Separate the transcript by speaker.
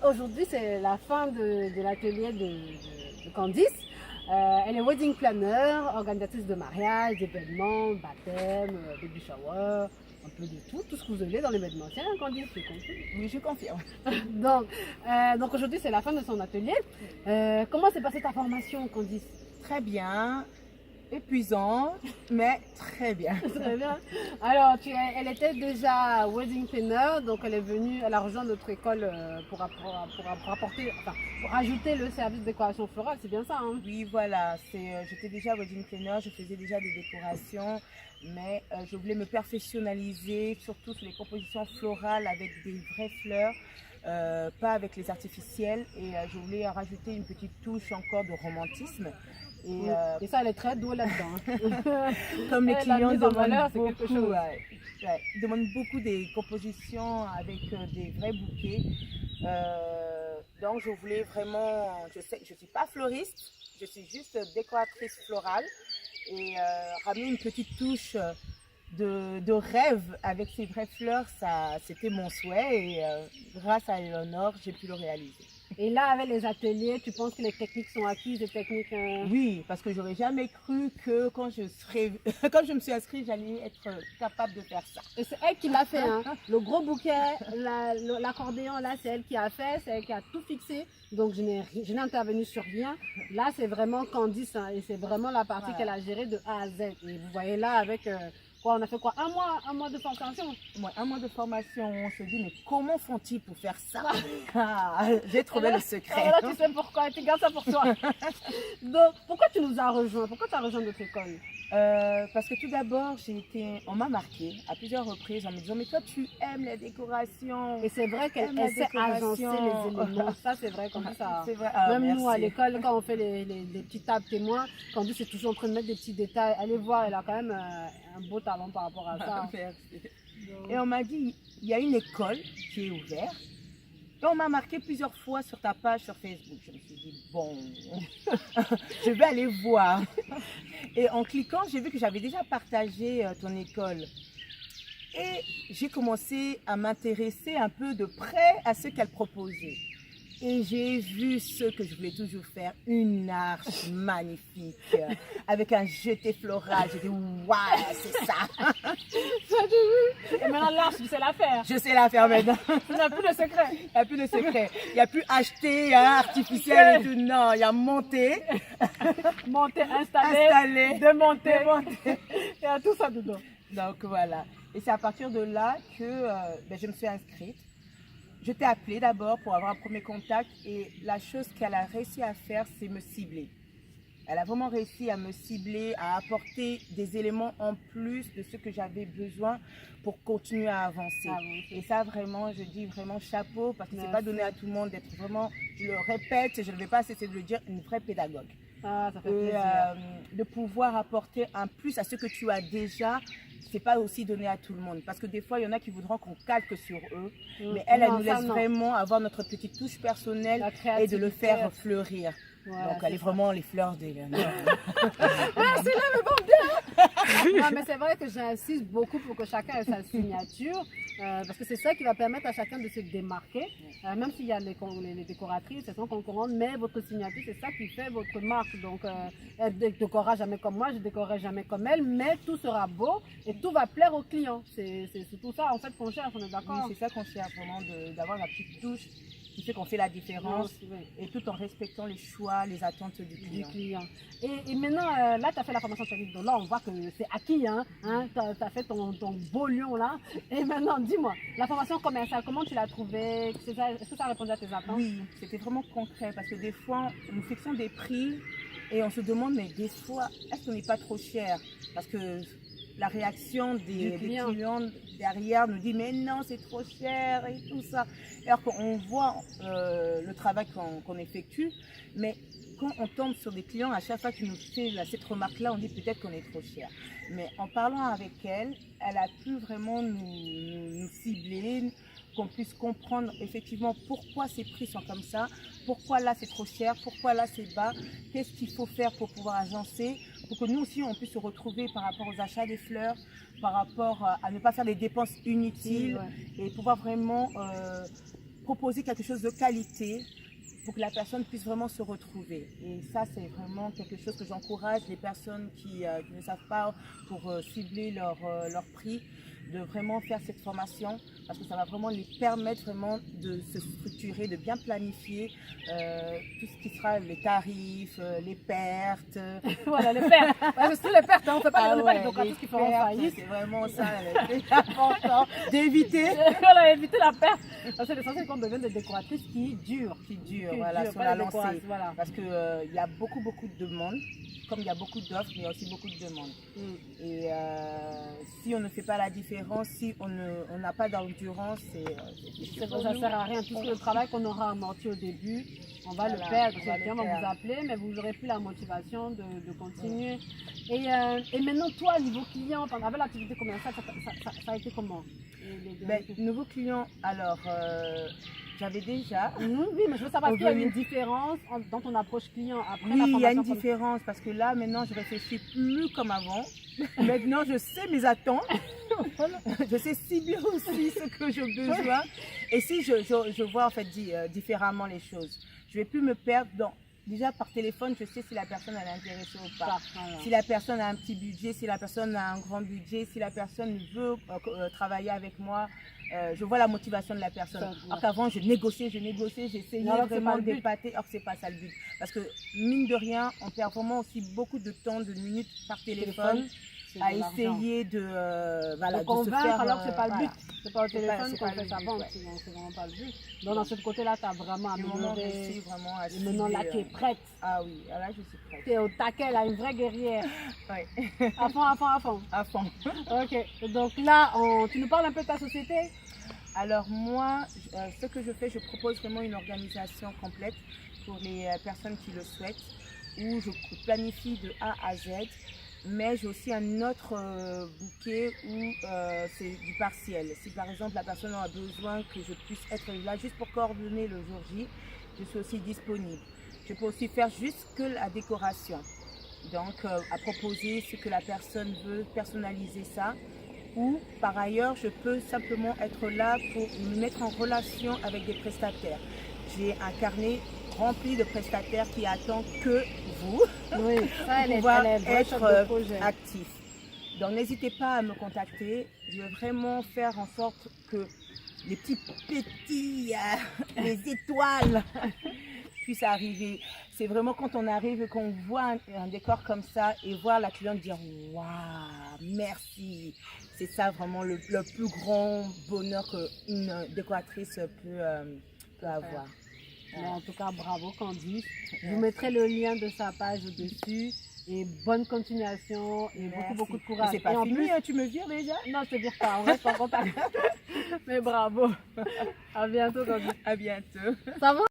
Speaker 1: aujourd'hui, c'est la fin de l'atelier de Candice. Elle est wedding planner, organisatrice de mariage, d'événements, baptême, baby shower, un peu de tout ce que vous voulez dans l'événementiel, hein, Candice, j'ai compris.
Speaker 2: Oui, je confirme.
Speaker 1: donc aujourd'hui, c'est la fin de son atelier. Comment s'est passée ta formation, Candice?
Speaker 2: Très bien, épuisant, mais très bien.
Speaker 1: Très bien. Alors, elle était déjà wedding planner, donc elle est venue, elle a rejoint notre école pour apporter, enfin, pour ajouter le service de décoration florale, c'est bien ça, hein?
Speaker 2: Oui, voilà, j'étais déjà wedding planner, je faisais déjà des décorations, mais je voulais me perfectionnaliser, surtout sur les compositions florales avec des vraies fleurs, pas avec les artificiels, et je voulais rajouter une petite touche encore de romantisme.
Speaker 1: Et ça, elle est très douée là-dedans.
Speaker 2: Comme les clients demandent
Speaker 1: demandent
Speaker 2: beaucoup des compositions avec des vrais bouquets. Donc je voulais vraiment, je ne suis pas floriste, je suis juste décoratrice florale et ramener une petite touche de rêve avec ces vraies fleurs, c'était mon souhait et grâce à Eleonore, j'ai pu le réaliser.
Speaker 1: Et là, avec les ateliers, tu penses que les techniques sont acquises, les techniques...
Speaker 2: Oui, parce que j'aurais jamais cru que quand je me suis inscrite, j'allais être capable de faire ça.
Speaker 1: Et c'est elle qui l'a fait, hein. Le gros bouquet, l'accordéon, là, c'est elle qui a fait, c'est elle qui a tout fixé. Donc, je n'ai intervenu sur rien. Là, c'est vraiment Candice, hein, et c'est vraiment la partie qu'elle a gérée de A à Z. Et vous voyez là, avec... on a fait quoi? Un mois de formation?
Speaker 2: Ouais, un mois de formation, on se dit, mais comment font-ils pour faire ça? J'ai trouvé le secret.
Speaker 1: Là, tu sais pourquoi, tu gardes ça pour toi. Donc, pourquoi tu nous as rejoints? Pourquoi tu as rejoint notre école?
Speaker 2: Parce que tout d'abord, on m'a marqué à plusieurs reprises en me disant, mais toi, tu aimes les décorations.
Speaker 1: Et c'est vrai qu'elle sait agencer les éléments. Ça, c'est vrai, comme ça.
Speaker 2: C'est vrai.
Speaker 1: Même nous, à l'école, quand on fait les petites tables témoins, quand c'est toujours en train de mettre des petits détails. Allez voir, elle a quand même un beau talent par rapport à ça.
Speaker 2: Merci. Et on m'a dit, il y a une école qui est ouverte. Et on m'a marqué plusieurs fois sur ta page sur Facebook. Je me suis dit, bon, je vais aller voir. Et en cliquant, j'ai vu que j'avais déjà partagé ton école. Et j'ai commencé à m'intéresser un peu de près à ce qu'elle proposait. Et j'ai vu ce que je voulais toujours faire, une arche magnifique, avec un jeté floral. J'ai dit, waouh, c'est ça.
Speaker 1: Et maintenant, l'arche, tu sais la faire.
Speaker 2: Je sais la faire maintenant.
Speaker 1: Il n'y a plus de secret.
Speaker 2: Il n'y a plus de secret. Il n'y a plus acheter artificiel et tout. Non, il y a monter.
Speaker 1: Monter, installer, démonter. Il y a tout ça dedans.
Speaker 2: Donc voilà. Et c'est à partir de là que je me suis inscrite. Je t'ai appelé d'abord pour avoir un premier contact et la chose qu'elle a réussi à faire, c'est me cibler. Elle a vraiment réussi à me cibler, à apporter des éléments en plus de ce que j'avais besoin pour continuer à avancer. Et ça, vraiment, je dis vraiment chapeau parce que c'est pas donné à tout le monde d'être vraiment, je le répète, je ne vais pas cesser de le dire, une vraie pédagogue.
Speaker 1: Ah, ça fait plaisir.
Speaker 2: De pouvoir apporter un plus à ce que tu as déjà, c'est pas aussi donné à tout le monde. Parce que des fois, il y en a qui voudront qu'on calque sur eux. Mais elle nous laisse vraiment avoir notre petite touche personnelle et de le faire fleurir. Voilà, donc, elle est vraiment les fleurs des...
Speaker 1: Merci, là, mais bon, bien. Non, mais c'est vrai que j'insiste beaucoup pour que chacun ait sa signature. Parce que c'est ça qui va permettre à chacun de se démarquer. Même s'il y a les décoratrices, elles sont concurrentes, mais votre signature, c'est ça qui fait votre marque. Donc, elle ne décorera jamais comme moi, je ne décorerai jamais comme elle, mais tout sera beau et tout va plaire aux clients. C'est tout ça, en fait, qu'on cherche, on est d'accord?
Speaker 2: Oui, c'est ça qu'on cherche, vraiment, d'avoir la petite touche qui fait qu'on fait la différence et tout en respectant les choix, les attentes du client.
Speaker 1: Et maintenant, là, tu as fait la formation technique. Donc là, on voit que c'est acquis. Hein, tu as fait ton beau lion là. Et maintenant, dis-moi, la formation commerciale, comment tu l'as trouvée? Est-ce que ça répondait à tes attentes?
Speaker 2: Oui, c'était vraiment concret parce que des fois, nous fixons des prix et on se demande, mais des fois, est-ce qu'on n'est pas trop cher? Parce que la réaction des clients derrière nous dit mais non c'est trop cher et tout ça, alors qu'on voit le travail qu'on effectue, mais quand on tombe sur des clients, à chaque fois qu'ils nous fait cette remarque là, on dit peut-être qu'on est trop cher. Mais en parlant avec elle, elle a pu vraiment nous cibler, qu'on puisse comprendre effectivement pourquoi ces prix sont comme ça, pourquoi là c'est trop cher, pourquoi là c'est bas, qu'est-ce qu'il faut faire pour pouvoir agencer, pour que nous aussi on puisse se retrouver par rapport aux achats des fleurs, par rapport à ne pas faire des dépenses inutiles et pouvoir vraiment proposer quelque chose de qualité pour que la personne puisse vraiment se retrouver. Et ça, c'est vraiment quelque chose que j'encourage les personnes qui ne savent pas pour cibler leur prix, de vraiment faire cette formation parce que ça va vraiment les permettre vraiment de se structurer, de bien planifier tout ce qui sera les tarifs, les pertes.
Speaker 1: Voilà, les pertes. Ouais, c'est les pertes, hein. On ne fait pas les pertes, donc
Speaker 2: les
Speaker 1: tout ce qui feront faillite.
Speaker 2: c'est vraiment ça, c'est important d'éviter.
Speaker 1: Voilà, éviter la perte. Parce que l'essentiel, c'est qu'on devienne des décoratrices qui durent.
Speaker 2: Voilà, sur
Speaker 1: pas
Speaker 2: la
Speaker 1: des
Speaker 2: lancée.
Speaker 1: décoratrices, voilà.
Speaker 2: Parce qu'il y a beaucoup de demandes. Comme il y a beaucoup d'offres, mais il y a aussi beaucoup de demandes. Et si on ne fait pas la différence, si on n'a pas d'endurance,
Speaker 1: ça ne sert à rien. Tout le travail qu'on aura amorti au début, on va le perdre. Parce que les clients vont vous appeler, mais vous n'aurez plus la motivation de continuer. Et maintenant, toi, niveau client, avec l'activité commerciale, ça a été comment?
Speaker 2: Nouveaux clients, alors, j'avais déjà.
Speaker 1: Oui, mais je veux savoir s'il y a une différence dans ton approche client après la
Speaker 2: Oui,
Speaker 1: formation.
Speaker 2: il y a une différence parce que là, maintenant, je réfléchis plus comme avant. Maintenant, je sais mes attentes. Je sais cibler aussi ce que j'ai besoin. Et si je vois en fait différemment les choses, je ne vais plus me perdre dans. Déjà par téléphone, je sais si la personne elle est intéressée ou pas. Si la personne a un petit budget, si la personne a un grand budget, si la personne veut travailler avec moi, je vois la motivation de la personne. Alors qu'avant, je négociais, j'essayais vraiment d'épater. Or, c'est pas ça le but. Parce que mine de rien, on perd vraiment aussi beaucoup de temps, de minutes par téléphone. À essayer de
Speaker 1: convaincre,
Speaker 2: se faire,
Speaker 1: alors que c'est pas le but.
Speaker 2: Voilà.
Speaker 1: C'est pas au téléphone qu'on fait sa vente, c'est vraiment pas le but. Donc dans ce côté-là, tu as vraiment amélioré. Et maintenant là, tu es prête.
Speaker 2: Ah oui, là je suis prête.
Speaker 1: Tu es au taquet, là, une vraie guerrière.
Speaker 2: Oui.
Speaker 1: À fond.
Speaker 2: À fond.
Speaker 1: Ok, donc là, tu nous parles un peu de ta société?
Speaker 2: Alors moi, ce que je fais, je propose vraiment une organisation complète pour les personnes qui le souhaitent, où je planifie de A à Z. Mais j'ai aussi un autre bouquet où c'est du partiel. Si par exemple la personne a besoin que je puisse être là juste pour coordonner le jour J, je suis aussi disponible. Je peux aussi faire juste que la décoration. Donc à proposer ce que la personne veut, personnaliser ça. Ou par ailleurs, je peux simplement être là pour me mettre en relation avec des prestataires. J'ai un carnet rempli de prestataires qui attendent que vous pour pouvoir être actif. Donc n'hésitez pas à me contacter. Je veux vraiment faire en sorte que les petits pétils, les étoiles puissent arriver. C'est vraiment quand on arrive et qu'on voit un décor comme ça et voir la cliente dire « Waouh, merci !» C'est ça vraiment le plus grand bonheur qu'une décoratrice peut avoir.
Speaker 1: Mais en tout cas, bravo Candice. Je vous mettrai le lien de sa page au-dessus. Et bonne continuation et beaucoup de courage.
Speaker 2: C'est pas fini, plus, hein, tu me vires déjà?
Speaker 1: Non, je te vire pas, on reste en contact. Mais bravo. À bientôt Candice.
Speaker 2: À bientôt.
Speaker 1: Ça va?